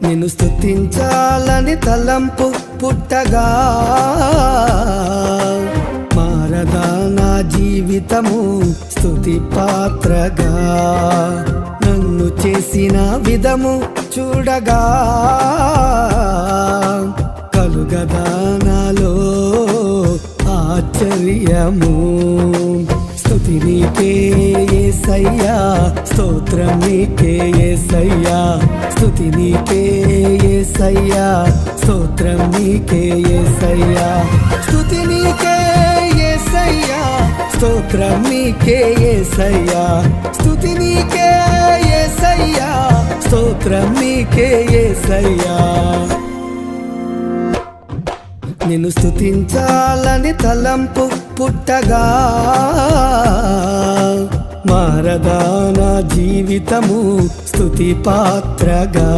నిన్ను స్తుతించాలని తలంపు పుట్టగా మారదా నా జీవితము స్తుతి పాత్రగా. నన్ను చేసిన విధము చూడగా కలుగదా నాలో ఆశ్చర్యము. స్తుతి నీకే యేసయ్యా, స్తోత్రం నీకే యేసయ్యా. స్తుతి నీకే యేసయ్యా, స్తోత్రం నీకే యేసయ్యా. స్తుతి నీకే యేసయ్యా, స్తోత్రం నీకే యేసయ్యా. స్తుతి నీకే యేసయ్యా, స్తోత్రం నీకే యేసయ్యా. నిన్ను స్తుతించాలని తలంపు పుట్టగా మారదా నా జీవితము స్తుతి పాత్రగా.